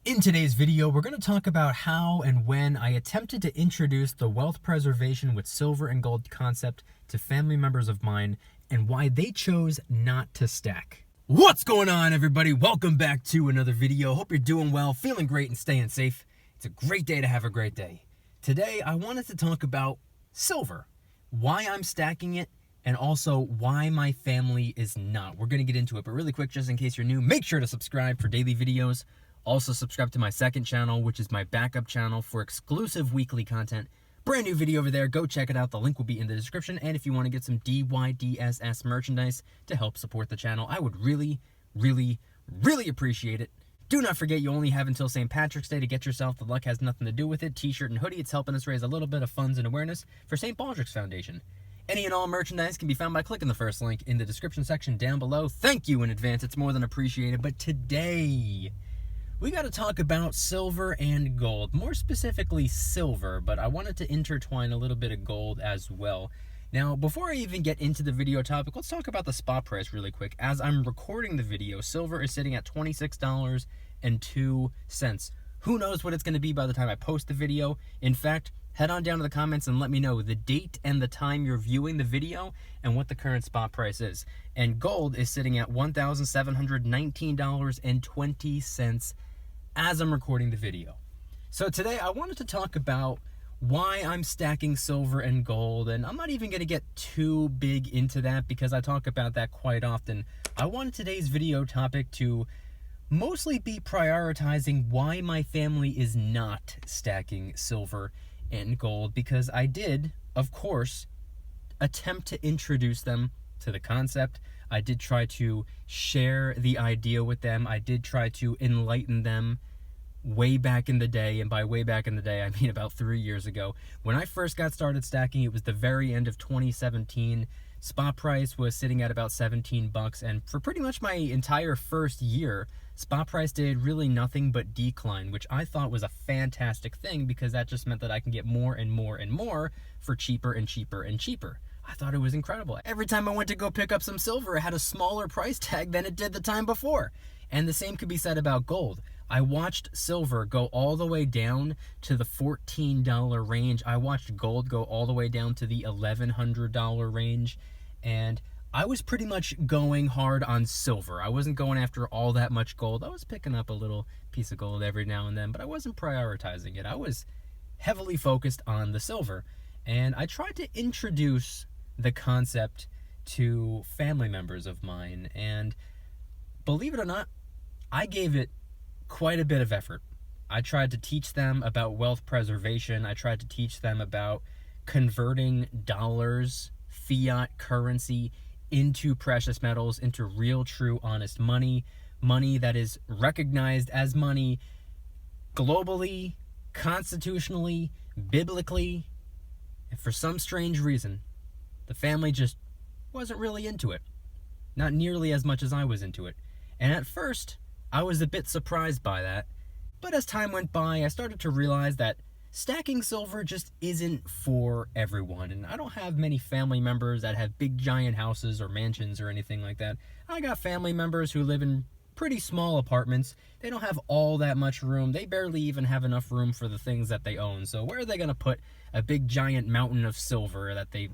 In today's video, we're going to talk about how and when I attempted to introduce the wealth preservation with silver and gold concept to family members of mine and why they chose not to stack. What's going on, everybody? Welcome back to another video. Hope you're doing well, feeling great, and staying safe. It's a great day to have a great day. Today, I wanted to talk about silver, why I'm stacking it, and also why my family is not. We're going to get into it, but really quick, just in case you're new, make sure to subscribe for daily videos. Also subscribe to my second channel, which is my backup channel for exclusive weekly content. Brand new video over there. Go check it out. The link will be in the description. And if you want to get some DYDSS merchandise to help support the channel, I would really appreciate it. Do not forget, you only have until St. Patrick's Day to get yourself the Luck Has Nothing to Do With It t-shirt and hoodie. It's helping us raise a little bit of funds and awareness for St. Baldrick's Foundation. Any and all merchandise can be found by clicking the first link in the description section down below. Thank you in advance. It's more than appreciated. But today, we got to talk about silver and gold, more specifically silver, but I wanted to intertwine a little bit of gold as well. Now, before I even get into the video topic, let's talk about the spot price really quick. As I'm recording the video, silver is sitting at $26.02. Who knows what it's going to be by the time I post the video? In fact, head on down to the comments and let me know the date and the time you're viewing the video and what the current spot price is. And gold is sitting at $1,719.20 as I'm recording the video. So today I wanted to talk about why I'm stacking silver and gold, and I'm not even going to get too big into that because I talk about that quite often. I wanted today's video topic to mostly be prioritizing why my family is not stacking silver and gold, because I did, of course, attempt to introduce them to the concept. I did try to share the idea with them. I did try to enlighten them way back in the day, and by way back in the day, I mean about 3 years ago. When I first got started stacking, it was the very end of 2017. Spot price was sitting at about 17 bucks, and for pretty much my entire first year, spot price did really nothing but decline, which I thought was a fantastic thing because that just meant that I can get more and more and more for cheaper and cheaper and cheaper. I thought it was incredible. Every time I went to go pick up some silver, it had a smaller price tag than it did the time before. And the same could be said about gold. I watched silver go all the way down to the $14 range. I watched gold go all the way down to the $1,100 range. And I was pretty much going hard on silver. I wasn't going after all that much gold. I was picking up a little piece of gold every now and then, but I wasn't prioritizing it. I was heavily focused on the silver. And I tried to introduce the concept to family members of mine, and believe it or not, I gave it quite a bit of effort. I tried to teach them about wealth preservation. I tried to teach them about converting dollars, fiat currency, into precious metals, into real, true, honest money, money that is recognized as money globally, constitutionally, biblically. And for some strange reason, the family just wasn't really into it. Not nearly as much as I was into it. And at first, I was a bit surprised by that. But as time went by, I started to realize that stacking silver just isn't for everyone. And I don't have many family members that have big giant houses or mansions or anything like that. I got family members who live in pretty small apartments. They don't have all that much room. They barely even have enough room for the things that they own. So where are they going to put a big giant mountain of silver that they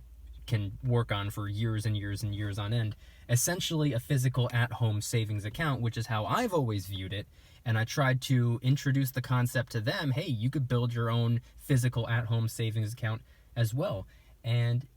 can work on for years and years and years on end? Essentially a physical at-home savings account, which is how I've always viewed it. And I tried to introduce the concept to them. Hey, you could build your own physical at-home savings account as well. And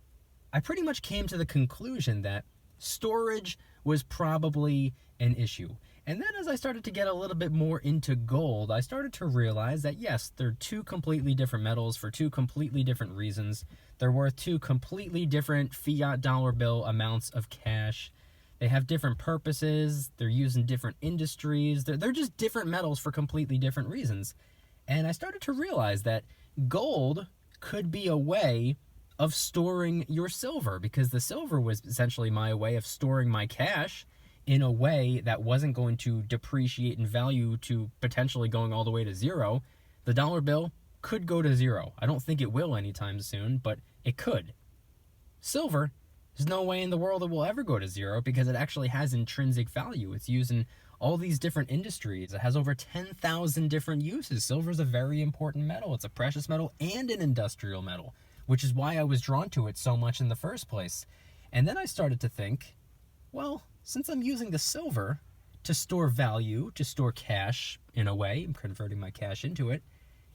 I pretty much came to the conclusion that storage was probably an issue. And then as I started to get a little bit more into gold, I started to realize that yes, they're two completely different metals for two completely different reasons. They're worth two completely different fiat dollar bill amounts of cash. They have different purposes. They're used in different industries. They're just different metals for completely different reasons. And I started to realize that gold could be a way of storing your silver, because the silver was essentially my way of storing my cash in a way that wasn't going to depreciate in value to potentially going all the way to zero. The dollar bill could go to zero. I don't think it will anytime soon, but it could. Silver, there's no way in the world it will ever go to zero because it actually has intrinsic value. It's used in all these different industries. It has over 10,000 different uses. Silver is a very important metal. It's a precious metal and an industrial metal, which is why I was drawn to it so much in the first place. And then I started to think, well, since I'm using the silver to store value, to store cash in a way, I'm converting my cash into it,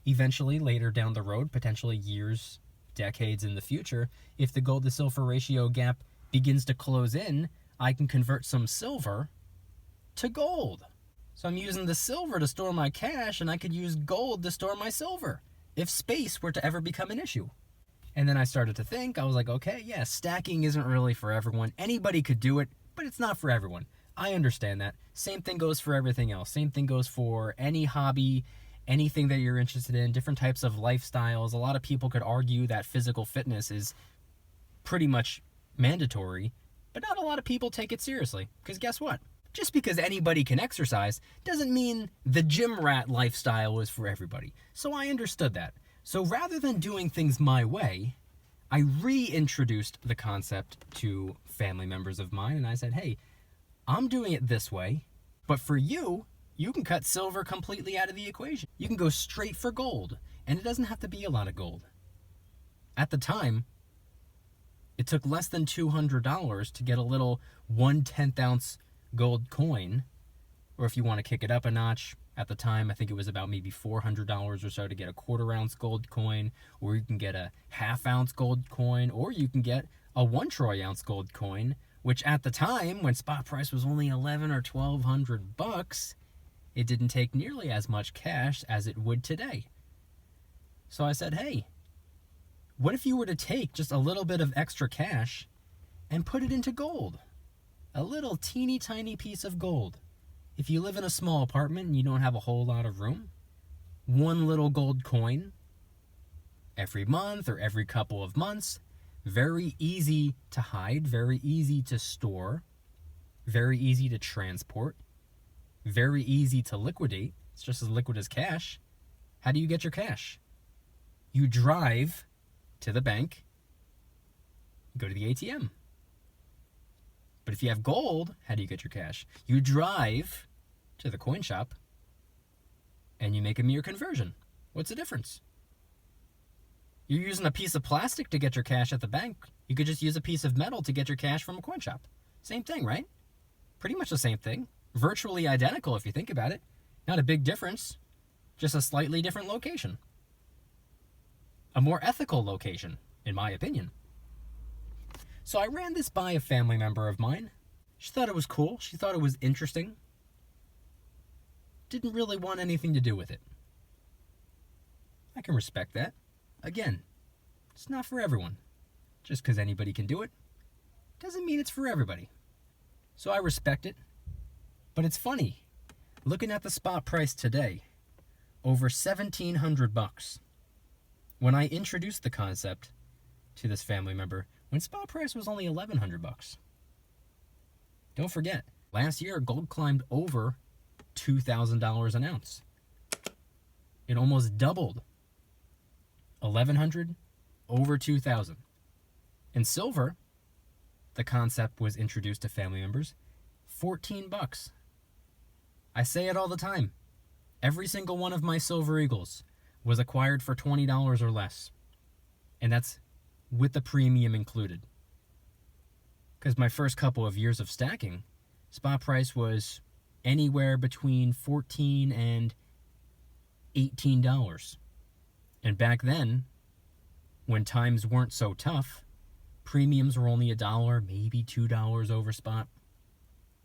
eventually later down the road, potentially years, decades in the future, if the gold to silver ratio gap begins to close in, I can convert some silver to gold. So I'm using the silver to store my cash, and I could use gold to store my silver if space were to ever become an issue. And then I started to think, I was like, okay, yeah, stacking isn't really for everyone. Anybody could do it, but it's not for everyone. I understand that. Same thing goes for everything else. Same thing goes for any hobby, anything that you're interested in, different types of lifestyles. A lot of people could argue that physical fitness is pretty much mandatory, but not a lot of people take it seriously. Because guess what? Just because anybody can exercise doesn't mean the gym rat lifestyle is for everybody. So I understood that. So rather than doing things my way, I reintroduced the concept to family members of mine, and I said, hey, I'm doing it this way, but for you, you can cut silver completely out of the equation. You can go straight for gold, and it doesn't have to be a lot of gold. At the time, it took less than $200 to get a little 1/10 ounce gold coin, or if you want to kick it up a notch, at the time, I think it was about maybe $400 or so to get a 1/4 ounce gold coin, or you can get a 1/2 ounce gold coin, or you can get a 1 troy ounce gold coin, which at the time, when spot price was only $1,100 or $1,200, it didn't take nearly as much cash as it would today. So I said, hey, what if you were to take just a little bit of extra cash and put it into gold? A little teeny tiny piece of gold. If you live in a small apartment and you don't have a whole lot of room, one little gold coin every month or every couple of months, very easy to hide, very easy to store, very easy to transport, very easy to liquidate. It's just as liquid as cash. How do you get your cash? You drive to the bank, go to the ATM. But if you have gold, how do you get your cash? You drive to the coin shop and you make a mere conversion. What's the difference? You're using a piece of plastic to get your cash at the bank. You could just use a piece of metal to get your cash from a coin shop. Same thing, right? Pretty much the same thing. Virtually identical if you think about it. Not a big difference, just a slightly different location. A more ethical location, in my opinion. So I ran this by a family member of mine. She thought it was cool. She thought it was interesting. Didn't really want anything to do with it. I can respect that. Again, it's not for everyone. Just because anybody can do it doesn't mean it's for everybody. So I respect it. But it's funny. Looking at the spot price today, over $1,700. When I introduced the concept to this family member, when spot price was only $1,100. Don't forget, last year gold climbed over $2,000 an ounce. It almost doubled. $1,100 over $2,000. And silver, the concept was introduced to family members, $14. I say it all the time. Every single one of my Silver Eagles was acquired for $20 or less. And that's with the premium included. Because my first couple of years of stacking, spot price was anywhere between $14 and $18. And back then, when times weren't so tough, premiums were only $1, maybe $2 over spot.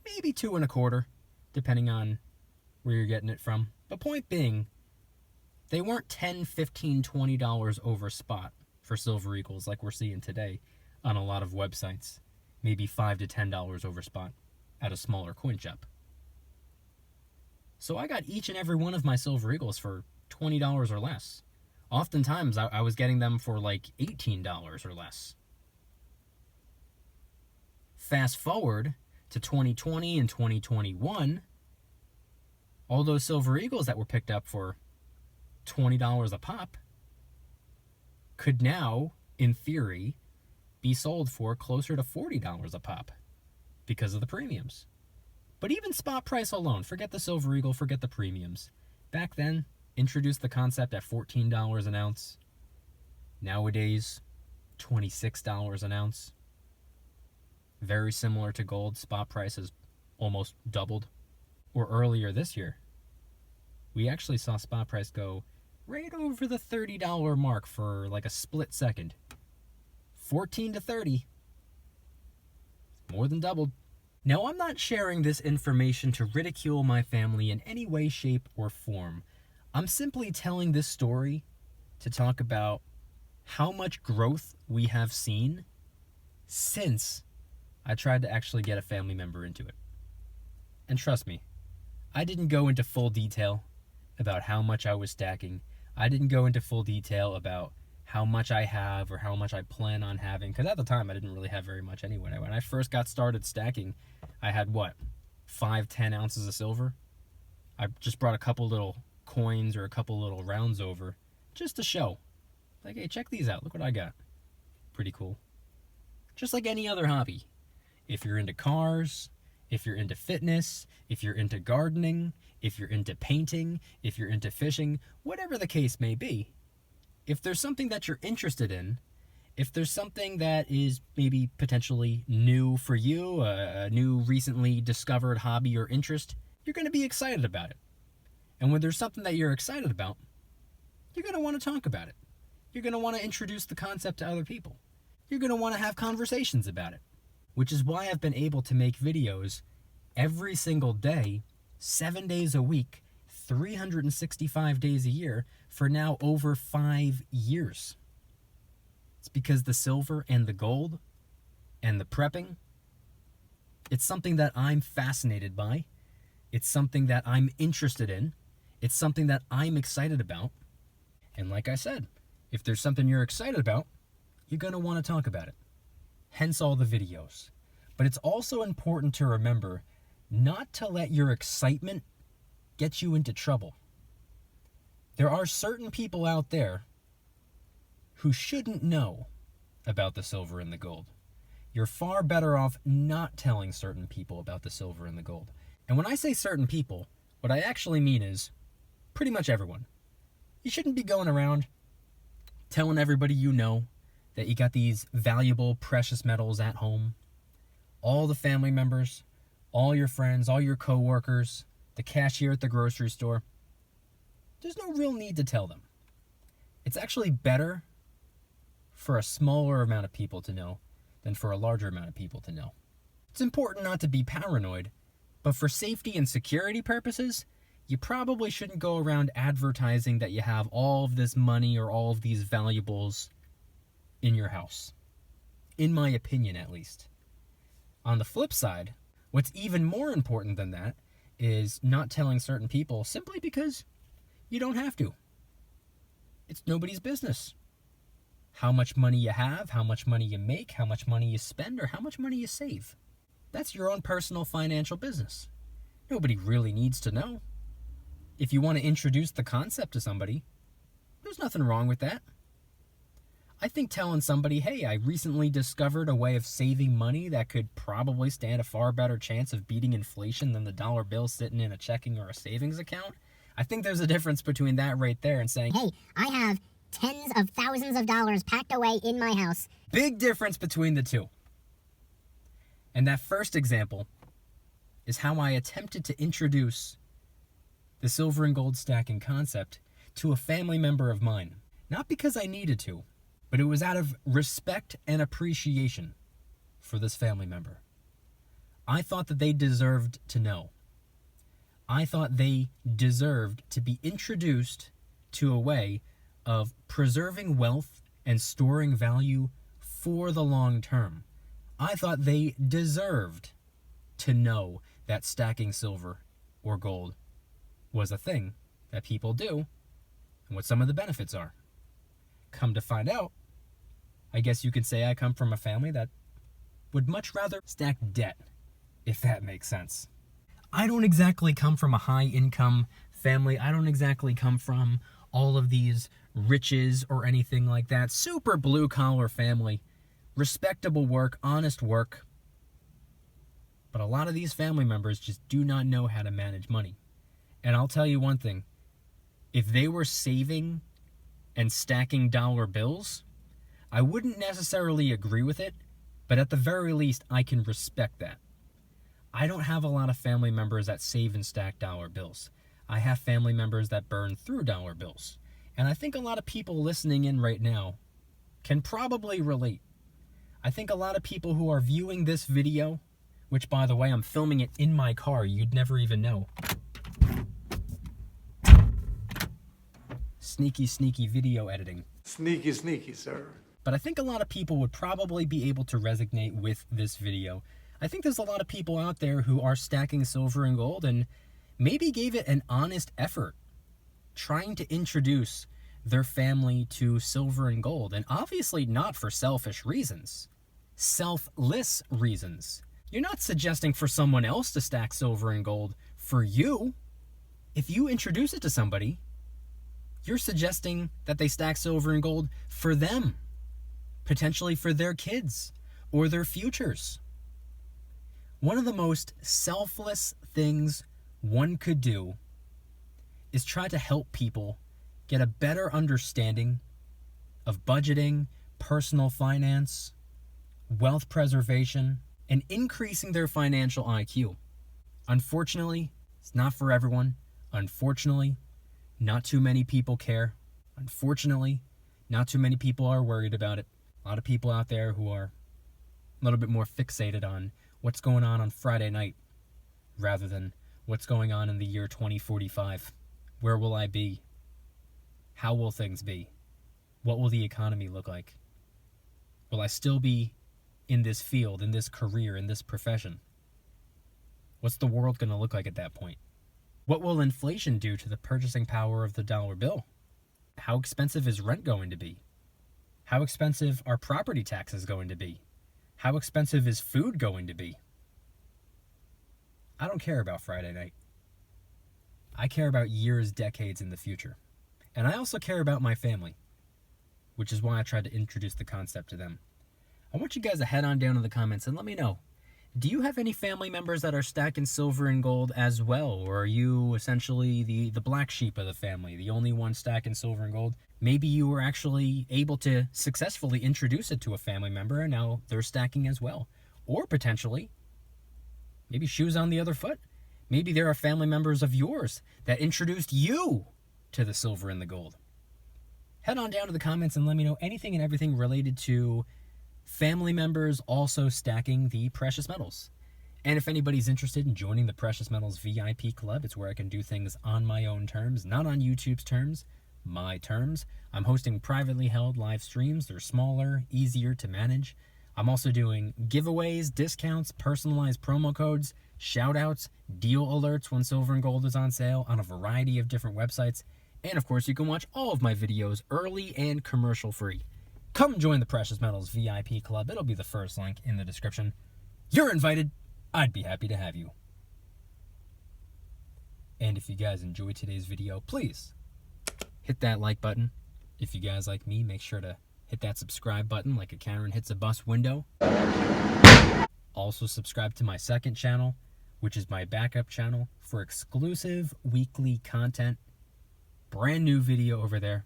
Maybe $2.25, depending on where you're getting it from. But point being, they weren't $10, $15, $20 over spot for Silver Eagles like we're seeing today on a lot of websites. Maybe $5 to $10 over spot at a smaller coin shop. So I got each and every one of my Silver Eagles for $20 or less. Oftentimes I was getting them for like $18 or less. Fast forward to 2020 and 2021, all those Silver Eagles that were picked up for $20 a pop could now, in theory, be sold for closer to $40 a pop because of the premiums. But even spot price alone, forget the Silver Eagle, forget the premiums. Back then, introduced the concept at $14 an ounce. Nowadays, $26 an ounce. Very similar to gold, spot prices almost doubled. Or earlier this year, we actually saw spot price go right over the $30 mark for like a split second. 14 to 30. More than doubled. Now, I'm not sharing this information to ridicule my family in any way, shape, or form. I'm simply telling this story to talk about how much growth we have seen since I tried to actually get a family member into it. And trust me, I didn't go into full detail about how much I was stacking. I didn't go into full detail about how much I have or how much I plan on having, because at the time I didn't really have very much anyway. When I first got started stacking, I had what, 5-10 ounces of silver. I just brought a couple little coins or a couple little rounds over just to show, like, hey, check these out, look what I got. Pretty cool. Just like any other hobby. If you're into cars, if you're into fitness, if you're into gardening, if you're into painting, if you're into fishing, whatever the case may be, if there's something that you're interested in, if there's something that is maybe potentially new for you, a new recently discovered hobby or interest, you're going to be excited about it. And when there's something that you're excited about, you're going to want to talk about it. You're going to want to introduce the concept to other people. You're going to want to have conversations about it, which is why I've been able to make videos every single day, 7 days a week, 365 days a year for now over 5 years. It's because the silver and the gold and the prepping, it's something that I'm fascinated by. It's something that I'm interested in. It's something that I'm excited about. And like I said, if there's something you're excited about, you're going to want to talk about it. Hence all the videos. But it's also important to remember not to let your excitement get you into trouble. There are certain people out there who shouldn't know about the silver and the gold. You're far better off not telling certain people about the silver and the gold. And when I say certain people, what I actually mean is pretty much everyone. You shouldn't be going around telling everybody you know that you got these valuable, precious metals at home. All the family members, all your friends, all your coworkers, the cashier at the grocery store. There's no real need to tell them. It's actually better for a smaller amount of people to know than for a larger amount of people to know. It's important not to be paranoid, but for safety and security purposes, you probably shouldn't go around advertising that you have all of this money or all of these valuables in your house. In my opinion, at least. On the flip side, what's even more important than that is not telling certain people simply because you don't have to. It's nobody's business. How much money you have, how much money you make, how much money you spend, or how much money you save. That's your own personal financial business. Nobody really needs to know. If you want to introduce the concept to somebody, there's nothing wrong with that. I think telling somebody, hey, I recently discovered a way of saving money that could probably stand a far better chance of beating inflation than the dollar bill sitting in a checking or a savings account. I think there's a difference between that right there and saying, hey, I have tens of thousands of dollars packed away in my house. Big difference between the two. And that first example is how I attempted to introduce the silver and gold stacking concept to a family member of mine. Not because I needed to, but it was out of respect and appreciation for this family member. I thought that they deserved to know. I thought they deserved to be introduced to a way of preserving wealth and storing value for the long term. I thought they deserved to know that stacking silver or gold was a thing that people do and what some of the benefits are. Come to find out, I guess you could say I come from a family that would much rather stack debt, if that makes sense. I don't exactly come from a high-income family. I don't exactly come from all of these riches or anything like that. Super blue-collar family. Respectable work, honest work. But a lot of these family members just do not know how to manage money. And I'll tell you one thing. If they were saving and stacking dollar bills, I wouldn't necessarily agree with it, but at the very least, I can respect that. I don't have a lot of family members that save and stack dollar bills. I have family members that burn through dollar bills. And I think a lot of people listening in right now can probably relate. I think a lot of people who are viewing this video, which, by the way, I'm filming it in my car, you'd never even know. Sneaky, sneaky video editing. Sneaky, sneaky, sir. But I think a lot of people would probably be able to resonate with this video. I think there's a lot of people out there who are stacking silver and gold and maybe gave it an honest effort trying to introduce their family to silver and gold, and obviously not for selfish reasons. Selfless reasons. You're not suggesting for someone else to stack silver and gold for you. If you introduce it to somebody, you're suggesting that they stack silver and gold for them, potentially for their kids or their futures. One of the most selfless things one could do is try to help people get a better understanding of budgeting, personal finance, wealth preservation, and increasing their financial IQ. Unfortunately, it's not for everyone. Unfortunately, not too many people care. Unfortunately, not too many people are worried about it. A lot of people out there who are a little bit more fixated on what's going on Friday night rather than what's going on in the year 2045. Where will I be? How will things be? What will the economy look like? Will I still be in this field, in this career, in this profession? What's the world going to look like at that point? What will inflation do to the purchasing power of the dollar bill? How expensive is rent going to be? How expensive are property taxes going to be? How expensive is food going to be? I don't care about Friday night. I care about years, decades in the future. And I also care about my family, which is why I tried to introduce the concept to them. I want you guys to head on down in the comments and let me know. Do you have any family members that are stacking silver and gold as well? Or are you essentially the black sheep of the family, the only one stacking silver and gold? Maybe you were actually able to successfully introduce it to a family member and now they're stacking as well. Or potentially, maybe shoes on the other foot. Maybe there are family members of yours that introduced you to the silver and the gold. Head on down to the comments and let me know anything and everything related to family members also stacking the precious metals. And if anybody's interested in joining the Precious Metals VIP Club, it's where I can do things on my own terms, not on YouTube's terms, my terms. I'm hosting privately held live streams. They're smaller, easier to manage. I'm also doing giveaways, discounts, personalized promo codes, shout-outs, deal alerts when silver and gold is on sale on a variety of different websites. And of course, you can watch all of my videos early and commercial-free. Come join the Precious Metals VIP Club. It'll be the first link in the description. You're invited. I'd be happy to have you. And if you guys enjoyed today's video, please hit that like button. If you guys like me, make sure to hit that subscribe button like a Karen hits a bus window. Also subscribe to my second channel, which is my backup channel for exclusive weekly content. Brand new video over there.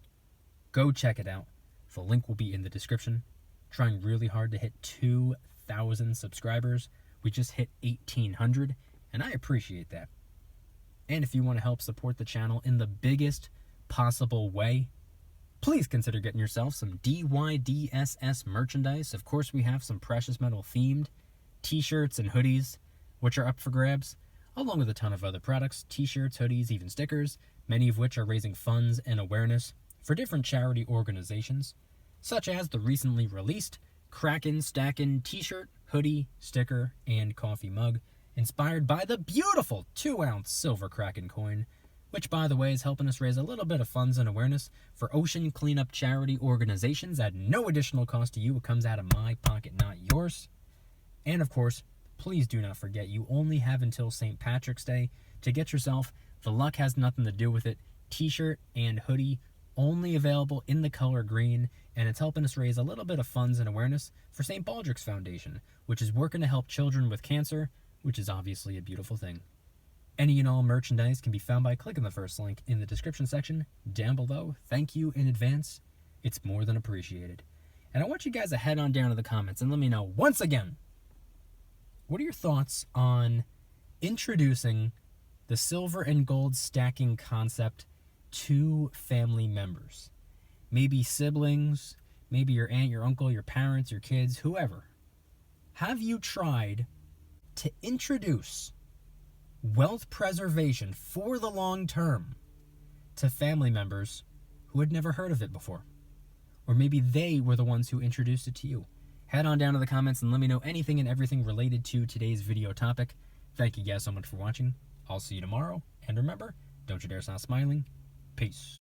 Go check it out. The link will be in the description. Trying really hard to hit 2,000 subscribers. We just hit 1,800, and I appreciate that. And if you want to help support the channel in the biggest possible way, please consider getting yourself some DYDSS merchandise. Of course, we have some precious metal themed t-shirts and hoodies, which are up for grabs, along with a ton of other products, t-shirts, hoodies, even stickers, many of which are raising funds and awareness for different charity organizations, such as the recently released Kraken Stackin' t-shirt, hoodie, sticker, and coffee mug, inspired by the beautiful 2-ounce silver Kraken coin, which, by the way, is helping us raise a little bit of funds and awareness for ocean cleanup charity organizations at no additional cost to you. It comes out of my pocket, not yours. And of course, please do not forget, you only have until St. Patrick's Day to get yourself the Luck Has Nothing to Do With It t-shirt and hoodie, only available in the color green, and it's helping us raise a little bit of funds and awareness for St. Baldrick's Foundation, which is working to help children with cancer which is obviously a beautiful thing. Any and all merchandise can be found by clicking the first link in the description section down below. Thank you in advance. It's more than appreciated. And I want you guys to head on down to the comments and let me know, once again, what are your thoughts on introducing the silver and gold stacking concept to family members? Maybe siblings, maybe your aunt, your uncle, your parents, your kids, whoever. Have you tried to introduce wealth preservation for the long term to family members who had never heard of it before? Or maybe they were the ones who introduced it to you. Head on down to the comments and let me know anything and everything related to today's video topic. Thank you guys so much for watching. I'll see you tomorrow. And remember, don't you dare stop smiling. Peace.